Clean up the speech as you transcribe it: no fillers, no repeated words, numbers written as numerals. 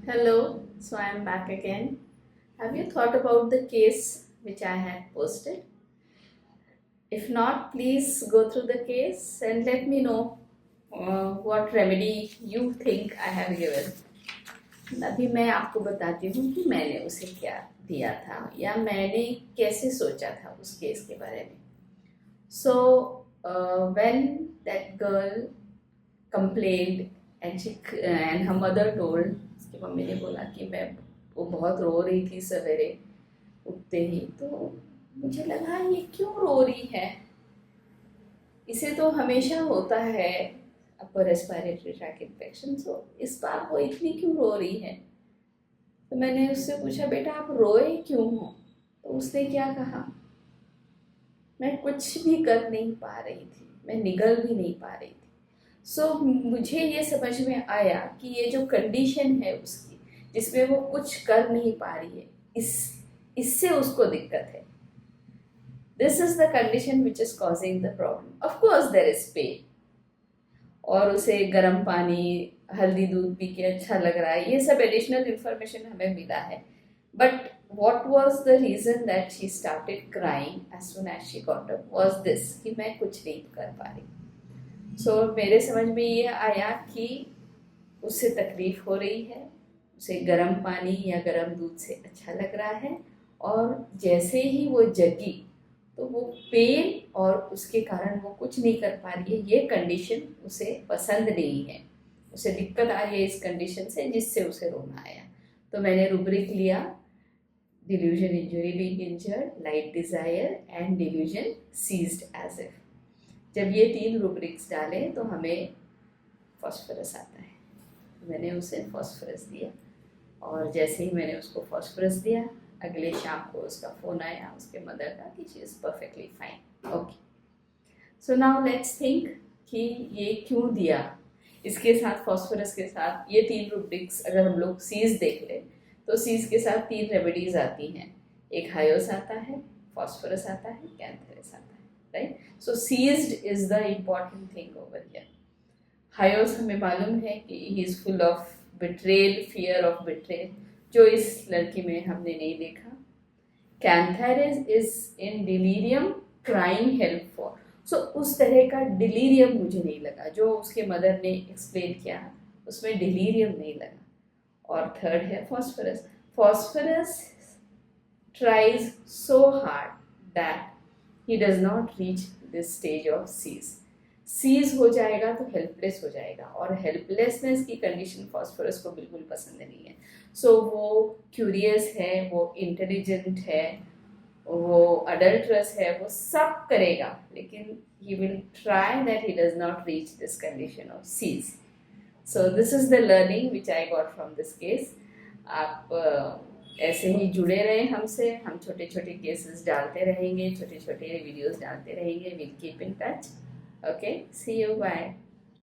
Hello, so I am back again. Have you thought about the case which I had posted? If not, please go through the case and let me know what remedy you think I have given. अभी मैं आपको बताती हूँ कि मैंने उसे क्या दिया था या मैंने कैसे सोचा था उस केस के बारे में. So when that girl complained and her mother told, उसकी मम्मी ने बोला कि वो बहुत रो रही थी सवेरे उठते ही. तो मुझे लगा ये क्यों रो रही है, इसे तो हमेशा होता है अपर रेस्पिरेटरी ट्रैक इन्फेक्शन. सो इस बार वो इतनी क्यों रो रही है. तो मैंने उससे पूछा, बेटा आप रोए क्यों हो. तो उसने क्या कहा, मैं कुछ भी कर नहीं पा रही थी, मैं निगल भी नहीं पा रही थी. सो मुझे ये समझ में आया कि ये जो कंडीशन है उसकी, जिसमें वो कुछ कर नहीं पा रही है, इससे उसको दिक्कत है. This is the condition which is causing the problem. Of course there is pain, और उसे गर्म पानी हल्दी दूध पी के अच्छा लग रहा है, ये सब एडिशनल इंफॉर्मेशन हमें मिला है. But what was the reason that she started crying as soon as she got up was this, कि मैं कुछ नहीं कर पा रही. सो मेरे समझ में ये आया कि उससे तकलीफ हो रही है, उसे गर्म पानी या गर्म दूध से अच्छा लग रहा है, और जैसे ही वो जगी तो वो पेन और उसके कारण वो कुछ नहीं कर पा रही है, ये कंडीशन उसे पसंद नहीं है, उसे दिक्कत आ रही है इस कंडीशन से, जिससे उसे रोना आया. तो मैंने रूब्रिक लिया, delusion injury being injured, light desire and delusion ceased as if. जब ये 3 रूब्रिक्स डाले तो हमें फॉस्फोरस आता है. मैंने उसे फॉस्फोरस दिया, और जैसे ही मैंने उसको फॉस्फोरस दिया, अगले शाम को उसका फ़ोन आया उसके मदर का कि she is perfectly fine. Okay, so now let's think कि ये क्यों दिया. इसके साथ फॉस्फोरस के साथ ये 3 रूब्रिक्स अगर हम लोग सीज देख लें तो सीज के साथ 3 रेमेडीज आती हैं. एक हायोस आता है, फॉस्फोरस आता है, कैंथेरस आता है, right. So seized is the important thing over here. हायोस हमें मालूम है कि he is full of betrayal, fear of betrayal, जो इस लड़की में हमने नहीं देखा. कैंथेरस is in delirium crying help for. So उस तरह का डिलीरियम मुझे नहीं लगा जो उसके मदर ने एक्सप्लेन किया, उसमें डिलीरियम नहीं लगा. और थर्ड है phosphorus. Phosphorus tries so hard that he does not reach this stage of cease हो जाएगा तो हेल्पलेस हो जाएगा, और हेल्पलेसनेस की कंडीशन फॉस्फोरस को बिल्कुल पसंद नहीं है. सो वो क्यूरियस है, वो इंटेलिजेंट है, वो अडल्ट्रस है, वो सब करेगा, लेकिन he will try that he does not reach this condition of cease. So this is the learning which I got from this case. आप ऐसे ही जुड़े रहें हमसे, हम छोटे छोटे केसेस डालते रहेंगे, छोटे छोटे वीडियोस डालते रहेंगे. Will keep in touch. Okay, see you, bye.